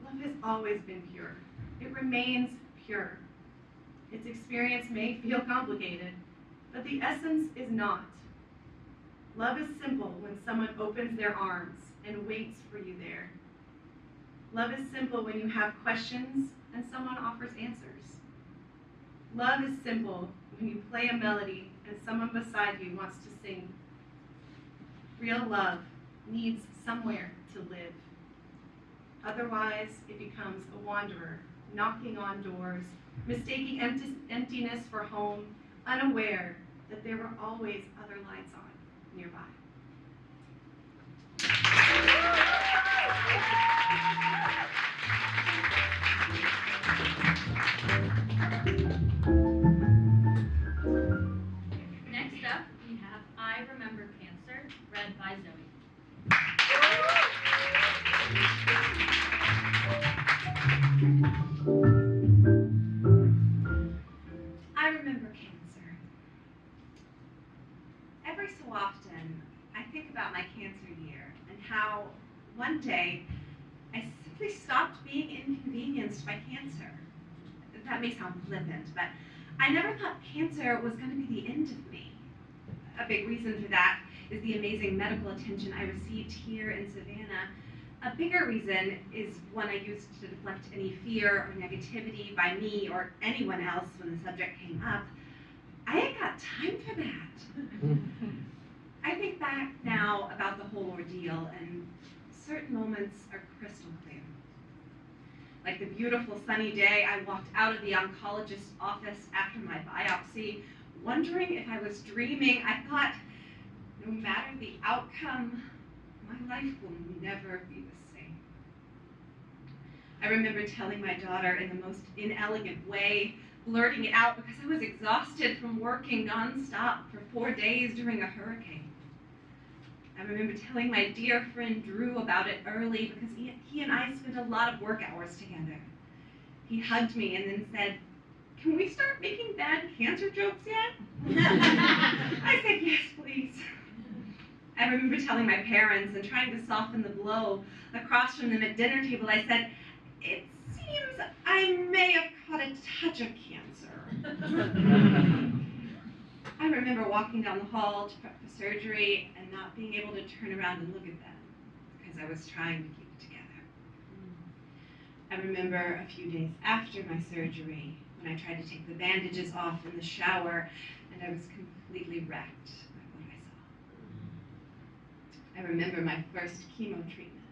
Love has always been pure. It remains pure. Its experience may feel complicated, but the essence is not. Love is simple when someone opens their arms and waits for you there. Love is simple when you have questions and someone offers answers. Love is simple when you play a melody and someone beside you wants to sing Real love needs somewhere to live. Otherwise, it becomes a wanderer, knocking on doors, mistaking emptiness for home, unaware that there were always other lights on nearby. Next up, we have I Remember Cancer, read by Zoe. I remember cancer. Every so often, I think about my cancer year and how one day I simply stopped being inconvenienced by cancer. That may sound flippant, but I never thought cancer was going to be the end of me. A big reason for that is the amazing medical attention I received here in Savannah. A bigger reason is one I used to deflect any fear or negativity by me or anyone else when the subject came up. I ain't got time for that. I think back now about the whole ordeal, and certain moments are crystal clear. Like the beautiful sunny day I walked out of the oncologist's office after my biopsy, wondering if I was dreaming. I thought, no matter the outcome, my life will never be the same. I remember telling my daughter in the most inelegant way, blurting it out because I was exhausted from working nonstop for 4 days during a hurricane. I remember telling my dear friend Drew about it early because he and I spent a lot of work hours together. He hugged me and then said, "Can we start making bad cancer jokes yet?" I said, "Yes, please." I remember telling my parents and trying to soften the blow. Across from them at dinner table, I said, "It seems I may have caught a touch of cancer." I remember walking down the hall to prep for surgery and not being able to turn around and look at them because I was trying to keep it together. I remember a few days after my surgery when I tried to take the bandages off in the shower and I was completely wrecked by what I saw. I remember my first chemo treatment.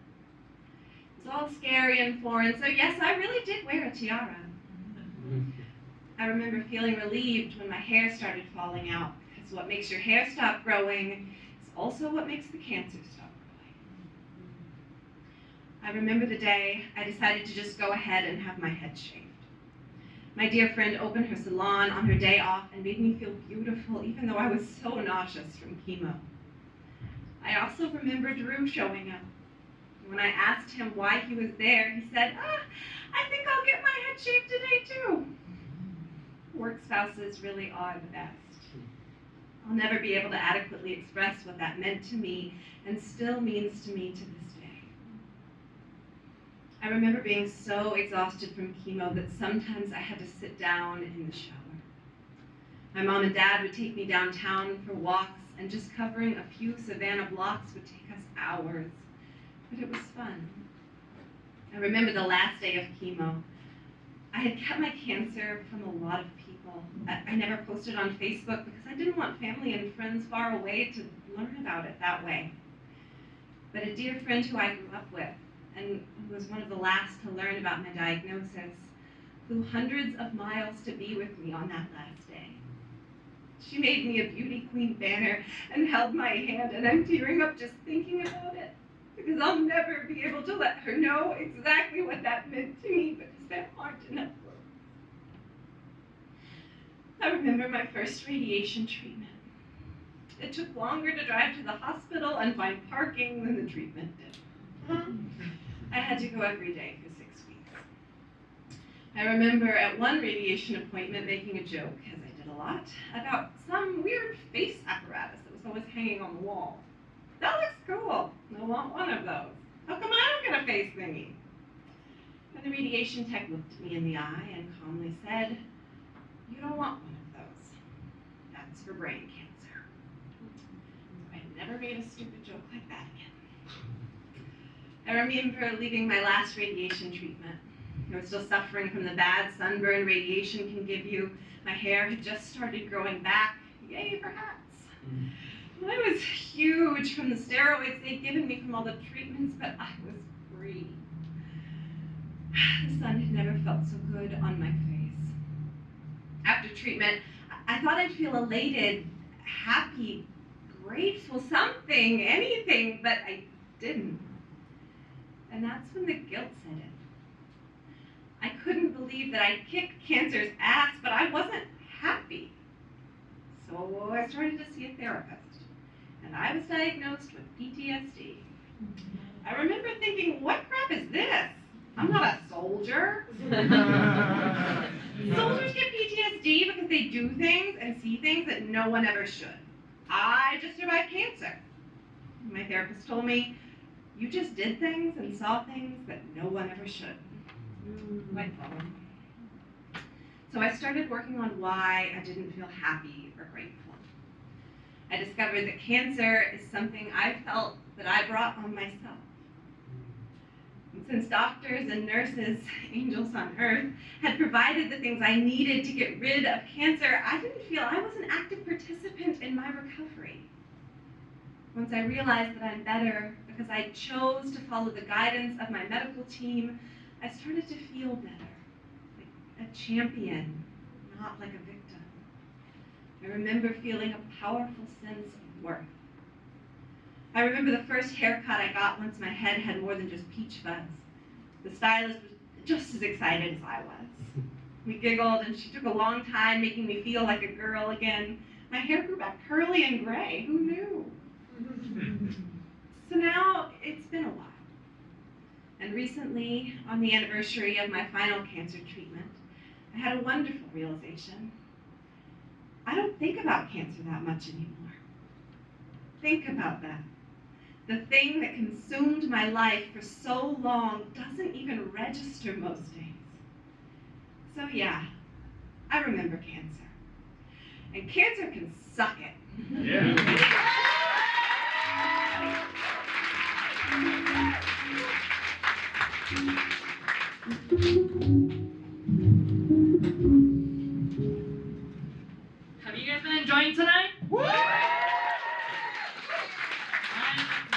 It was all scary and foreign, so yes, I really did wear a tiara. I remember feeling relieved when my hair started falling out, because what makes your hair stop growing is also what makes the cancer stop growing. I remember the day I decided to just go ahead and have my head shaved. My dear friend opened her salon on her day off and made me feel beautiful, even though I was so nauseous from chemo. I also remember Drew showing up. When I asked him why he was there, he said, "I think I'll get my head shaved today too." Work spouses really are the best. I'll never be able to adequately express what that meant to me and still means to me to this day. I remember being so exhausted from chemo that sometimes I had to sit down in the shower. My mom and dad would take me downtown for walks, and just covering a few Savannah blocks would take us hours, but it was fun. I remember the last day of chemo. I had kept my cancer from a lot of people. I never posted on Facebook because I didn't want family and friends far away to learn about it that way. But a dear friend who I grew up with, and who was one of the last to learn about my diagnosis, flew hundreds of miles to be with me on that last day. She made me a beauty queen banner and held my hand, and I'm tearing up just thinking about it, because I'll never be able to let her know exactly what that meant to me, because there aren't enough words. I remember my first radiation treatment. It took longer to drive to the hospital and find parking than the treatment did. I had to go every day for 6 weeks. I remember at one radiation appointment making a joke, as I did a lot, about some weird face apparatus that was always hanging on the wall. "That looks cool. I want one of those. How come I don't get a face thingy?" And the radiation tech looked at me in the eye and calmly said, "You don't want one of those. That's for brain cancer." So I never made a stupid joke like that again. I remember leaving my last radiation treatment. I was still suffering from the bad sunburn radiation can give you. My hair had just started growing back. Yay for hats. I was huge from the steroids they'd given me from all the treatments, but I was free. The sun had never felt so good on my face. After treatment, I thought I'd feel elated, happy, grateful, something, anything, but I didn't. And that's when the guilt set in. I couldn't believe that I'd kicked cancer's ass, but I wasn't happy. So I started to see a therapist, and I was diagnosed with PTSD. I remember thinking, what crap is this? I'm not a soldier. Soldiers get PTSD because they do things and see things that no one ever should. I just survived cancer. My therapist told me, you just did things and saw things that no one ever should. Like problem. So I started working on why I didn't feel happy or grateful. I discovered that cancer is something I felt that I brought on myself. And since doctors and nurses, angels on earth, had provided the things I needed to get rid of cancer, I didn't feel I was an active participant in my recovery. Once I realized that I'm better because I chose to follow the guidance of my medical team, I started to feel better, like a champion, not like a victim. I remember feeling a powerful sense of worth. I remember the first haircut I got once my head had more than just peach fuzz. The stylist was just as excited as I was. We giggled, and she took a long time making me feel like a girl again. My hair grew back curly and gray. Who knew? So now it's been a while. And recently, on the anniversary of my final cancer treatment, I had a wonderful realization. I don't think about cancer that much anymore. Think about that. The thing that consumed my life for so long doesn't even register most days. So yeah, I remember cancer. And cancer can suck it. Yeah. Have you guys been enjoying tonight? I'm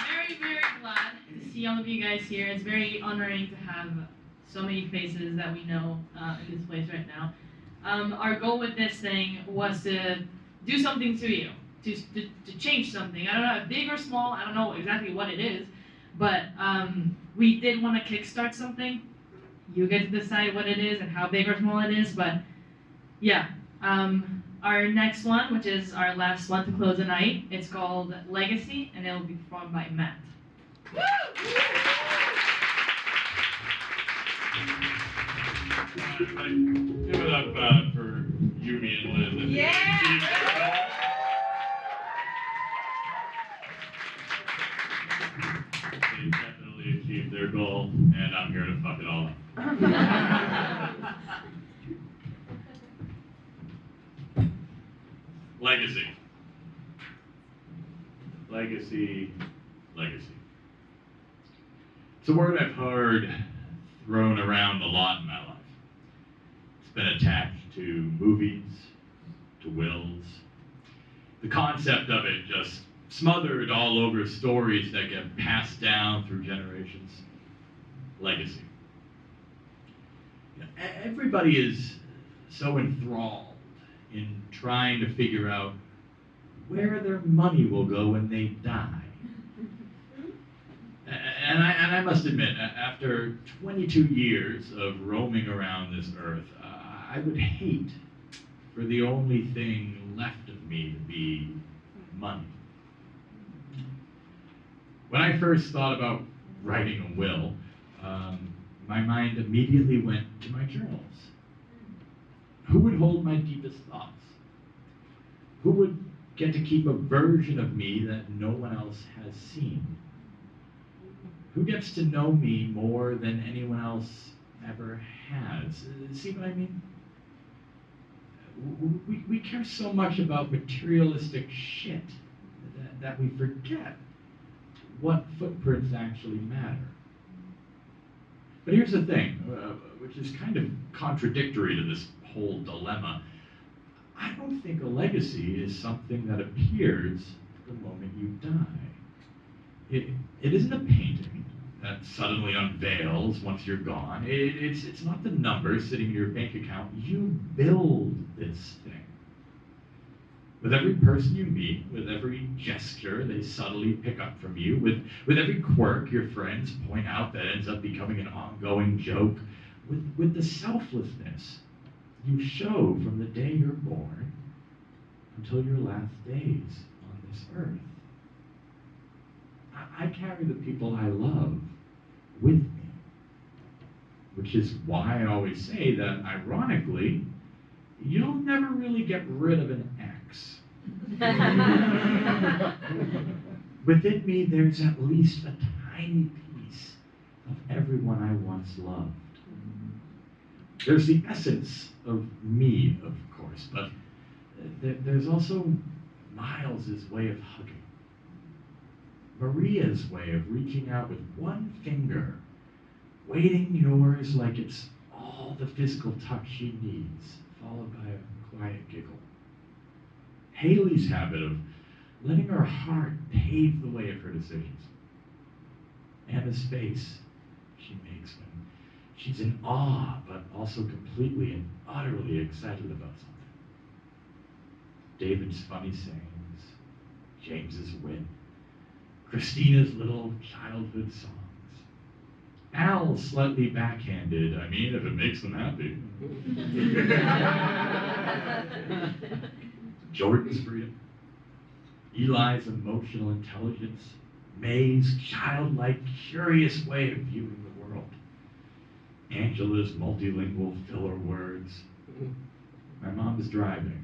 very, very glad to see all of you guys here. It's very honoring to have so many faces that we know in this place right now. Our goal with this thing was to do something to you, to change something. I don't know if big or small, I don't know exactly what it is, but we did want to kickstart something. You get to decide what it is and how big or small it is, but yeah. Our next one, which is our last one to close the night, it's called Legacy, and it will be performed by Matt. Give it up for Yumi and Liz. Yeah! They definitely achieved their goal, and I'm here to fuck it all up. Legacy. Legacy. Legacy. It's a word I've heard thrown around a lot in my life. It's been attached to movies, to wills. The concept of it just smothered all over stories that get passed down through generations. Legacy. Everybody is so enthralled in trying to figure out where their money will go when they die. And I must admit, after 22 years of roaming around this earth, I would hate for the only thing left of me to be money. When I first thought about writing a will, my mind immediately went to my journals. Who would hold my deepest thoughts? Who would get to keep a version of me that no one else has seen? Who gets to know me more than anyone else ever has? See what I mean? We care so much about materialistic shit that we forget what footprints actually matter. But here's the thing, which is kind of contradictory to this whole dilemma. I don't think a legacy is something that appears the moment you die. It isn't a painting that suddenly unveils once you're gone. It's not the numbers sitting in your bank account. You build this thing. With every person you meet, with every gesture they subtly pick up from you, with every quirk your friends point out that ends up becoming an ongoing joke, with the selflessness you show from the day you're born until your last days on this earth. I carry the people I love with me, which is why I always say that, ironically, you'll never really get rid of an ex. Within me, there's at least a tiny piece of everyone I once loved. There's the essence of me, of course, but there's also Miles's way of hugging, Maria's way of reaching out with one finger, weighting yours like it's all the physical touch she needs, followed by a quiet giggle. Haley's habit of letting her heart pave the way of her decisions. Anna's face she makes when she's in awe, but also completely and utterly excited about something. David's funny sayings, James's wit, Christina's little childhood songs. Al's slightly backhanded, I mean, if it makes them happy. Jordan's freedom, Eli's emotional intelligence, May's childlike, curious way of viewing the world, Angela's multilingual filler words, my mom's driving.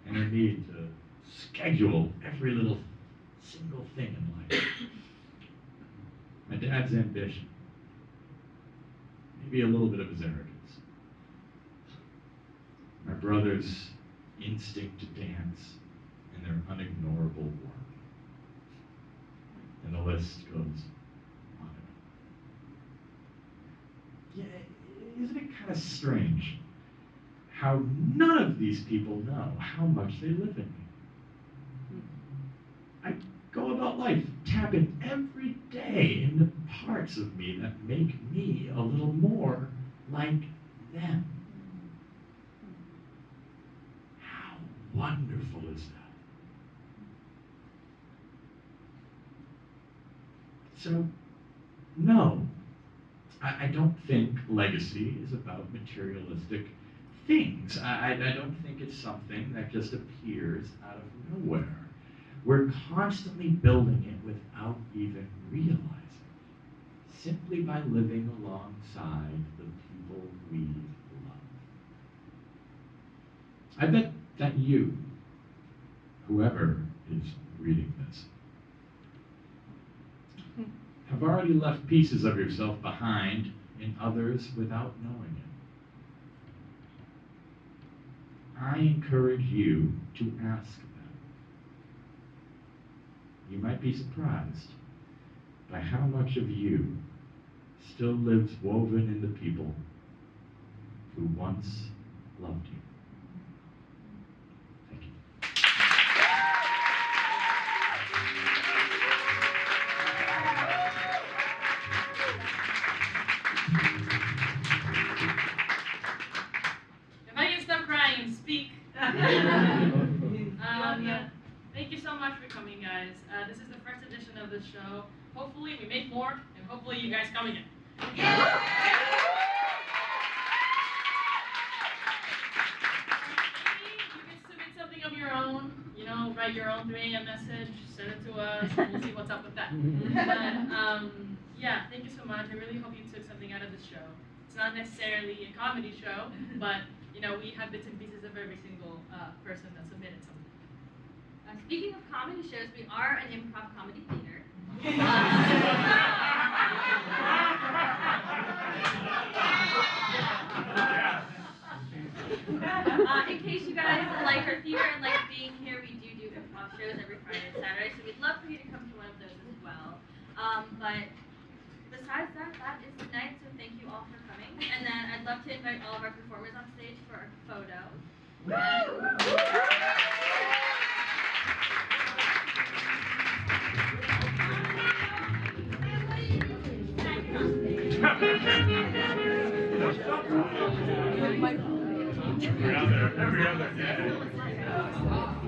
And her need to schedule every little single thing in life. My dad's ambition. Maybe a little bit of his arrogance. My brother's instinct to dance and their unignorable warmth. And the list goes on and on. Yeah, isn't it kind of strange how none of these people know how much they live in me? I go about life tapping every day into parts of me that make me a little more like them. How wonderful is that? So, no, I don't think legacy is about materialistic things. I don't think it's something that just appears out of nowhere. We're constantly building it without even realizing, simply by living alongside the people we love. I bet that you, whoever is reading this, have already left pieces of yourself behind in others without knowing it. I encourage you to ask them. You might be surprised by how much of you still lives woven in the people who once loved you. Thank you. If I can stop crying and speak. Thank you so much for coming, guys. This is the first edition of the show. Hopefully we make more, and hopefully you guys come again. You can submit something of your own, write your own 3 a.m. message, send it to us, and we'll see what's up with that. But yeah, thank you so much. I really hope you took something out of the show. It's not necessarily a comedy show, but we have bits and pieces of every single person that submitted something. Speaking of comedy shows, we are an improv comedy theater. In case you guys like our theater and like being here, we do improv shows every Friday and Saturday, so we'd love for you to come to one of those as well. But besides besides that, that is the night, so thank you all for coming. And then I'd love to invite all of our performers on stage for a photo. Every other, yeah.